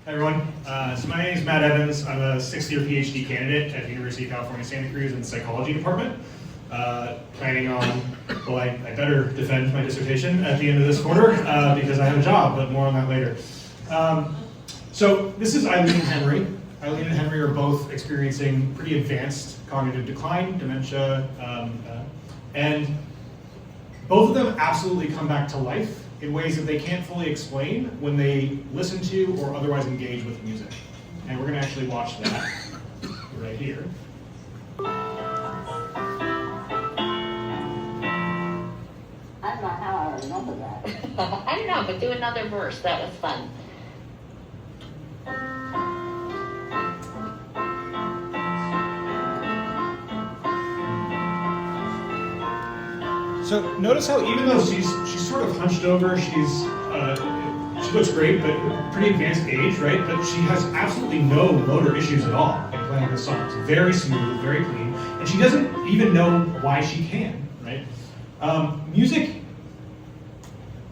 Hi everyone, so my name is Matt Evans. I'm a 6th-year PhD candidate at the University of California, Santa Cruz in the psychology department. Planning on, well, I better defend my dissertation at the end of this quarter because I have a job, but more on that later. So this is Eileen and Henry. Eileen and Henry are both experiencing pretty advanced cognitive decline, dementia, and both of them absolutely come back to life in ways that they can't fully explain when they listen to or otherwise engage with music. And we're going to actually watch that right here. I don't know how I remember that. I don't know, but do another verse. That was fun. So notice how even though she's sort of hunched over, she looks great, but pretty advanced age, right? But she has absolutely no motor issues at all in playing this song. It's very smooth, very clean, and she doesn't even know why she can, right? Music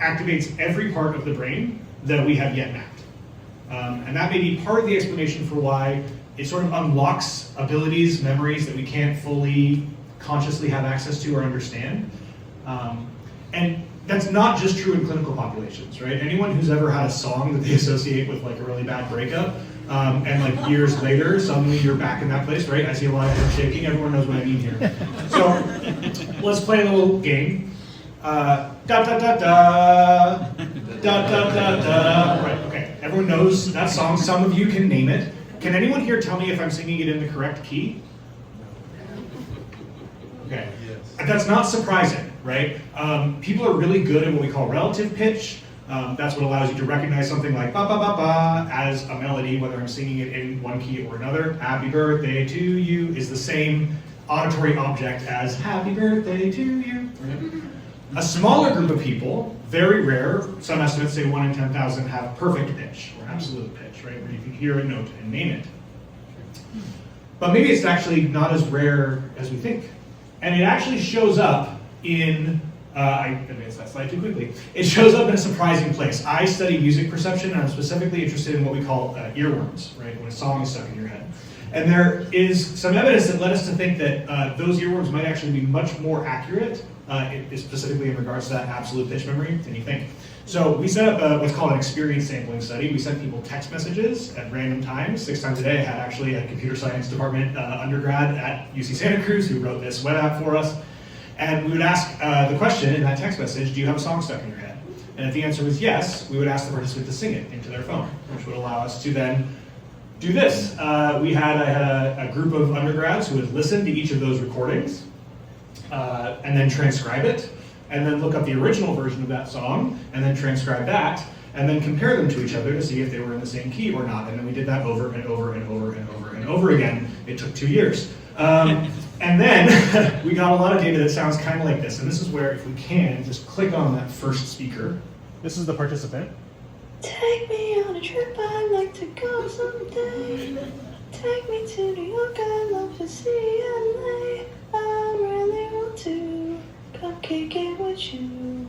activates every part of the brain that we have yet mapped. And that may be part of the explanation for why it sort of unlocks abilities, memories that we can't fully consciously have access to or understand. And that's not just true in clinical populations, right? Anyone who's ever had a song that they associate with like a really bad breakup, and like years later, suddenly you're back in that place, right? I see a lot of head shaking, everyone knows what I mean here. So let's play a little game. Da da da da, da da da da. Right, okay, everyone knows that song, some of you can name it. Can anyone here tell me if I'm singing it in the correct key? Okay, that's not surprising, right? People are really good at what we call relative pitch. That's what allows you to recognize something like ba ba ba ba as a melody, whether I'm singing it in one key or another. Happy birthday to you is the same auditory object as happy birthday to you. Right? A smaller group of people, very rare, some estimates say 1 in 10,000 have perfect pitch or absolute pitch, right? Where you can hear a note and name it. But maybe it's actually not as rare as we think. And it actually shows up in, I advanced that slide too quickly. It shows up in a surprising place. I study music perception, and I'm specifically interested in what we call earworms, right? When a song is stuck in your head. And there is some evidence that led us to think that those earworms might actually be much more accurate, specifically in regards to that absolute pitch memory, than you think. So we set up what's called an experience sampling study. We sent people text messages at random times, 6 times a day. I had actually a computer science department undergrad at UC Santa Cruz who wrote this web app for us. And we would ask the question in that text message, do you have a song stuck in your head? And if the answer was yes, we would ask the participant to sing it into their phone, which would allow us to then do this. I had a group of undergrads who would listen to each of those recordings and then transcribe it, and then look up the original version of that song, and then transcribe that, and then compare them to each other to see if they were in the same key or not. And then we did that over and over and over and over and over again. It took 2 years. And then we got a lot of data that sounds kind of like this. And this is where, if we can, just click on that first speaker. This is the participant. Take me on a trip, I'd like to go someday. Take me to New York, I'd love to see LA. I really want to come kick it with you.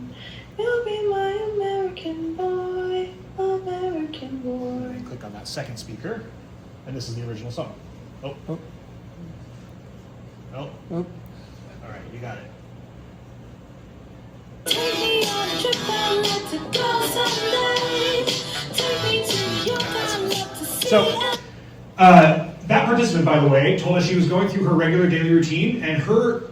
You'll be my American boy, American boy. Click on that second speaker, and this is the original song. Oh. All right, you got it. Take me on a trip, I'd like to go someday. Take me to New York, I'd love to see So, that participant, by the way, told us she was going through her regular daily routine, and her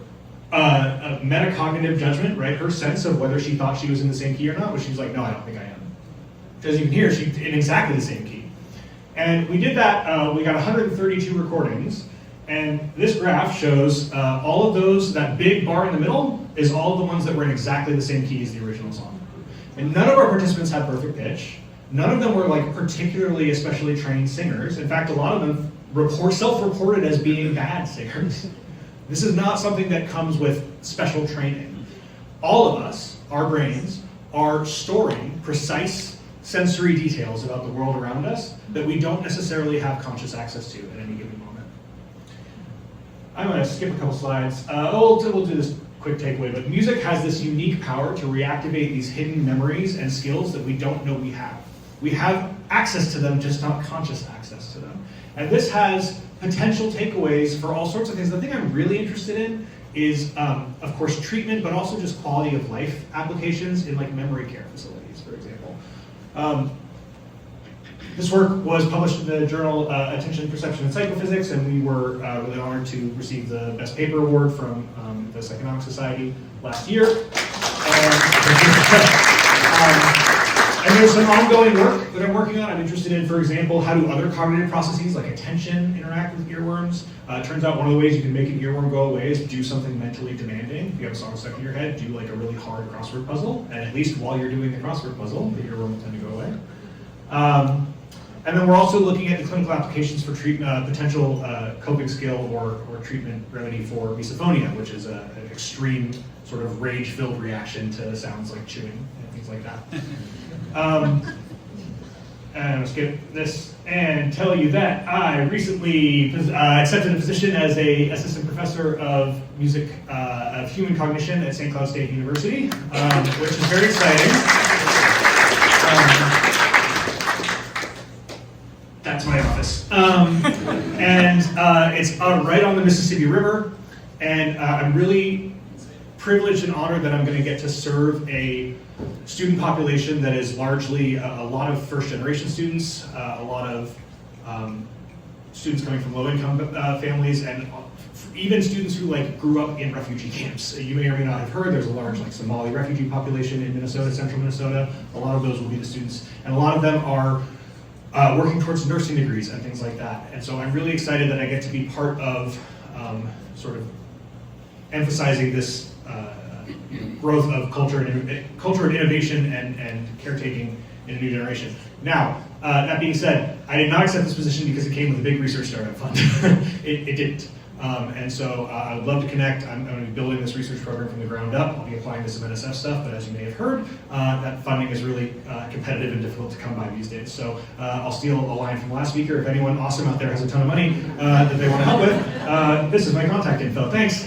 metacognitive judgment, right, her sense of whether she thought she was in the same key or not, was she was like, no, I don't think I am. Because you can hear she's in exactly the same key. And we did that, we got 132 recordings, and this graph shows all of those, that big bar in the middle is all of the ones that were in exactly the same key as the original song. And none of our participants had perfect pitch. None of them were like particularly especially trained singers. In fact, a lot of them self-reported as being bad singers. This is not something that comes with special training. All of us, our brains, are storing precise sensory details about the world around us that we don't necessarily have conscious access to at any given moment. I'm going to skip a couple slides. We'll do this quick takeaway, but music has this unique power to reactivate these hidden memories and skills that we don't know we have. We have access to them, just not conscious access to them. And this has potential takeaways for all sorts of things. The thing I'm really interested in is, of course, treatment, but also just quality of life applications in like memory care facilities, for example. This work was published in the journal Attention, Perception, and Psychophysics, and we were really honored to receive the Best Paper Award from the Psychonomic Society last year. And there's some ongoing work that I'm working on. I'm interested in, for example, how do other cognitive processes like attention interact with earworms? It turns out one of the ways you can make an earworm go away is do something mentally demanding. If you have a song stuck in your head, do like a really hard crossword puzzle, and at least while you're doing the crossword puzzle, the earworm will tend to go away. And then we're also looking at the clinical applications for potential coping skill or treatment remedy for misophonia, which is an extreme sort of rage-filled reaction to sounds like chewing and things like that. And let's get this and tell you that I recently accepted a position as an assistant professor of music of human cognition at St. Cloud State University, which is very exciting. That's my office. And it's right on the Mississippi River, and I'm really privileged and honored that I'm going to get to serve a student population that is largely a lot of first-generation students, a lot of students coming from low-income families, and even students who like grew up in refugee camps. You may or may not have heard there's a large like Somali refugee population in Minnesota, central Minnesota. A lot of those will be the students, and a lot of them are working towards nursing degrees and things like that. And so I'm really excited that I get to be part of sort of emphasizing this growth of culture and innovation and caretaking in a new generation. Now, that being said, I did not accept this position because it came with a big research startup fund. It didn't. And so I would love to connect. I'm going to be building this research program from the ground up. I'll be applying to some NSF stuff, but as you may have heard, that funding is really competitive and difficult to come by these days. So I'll steal a line from the last speaker. If anyone awesome out there has a ton of money that they want to help with, this is my contact info. Thanks.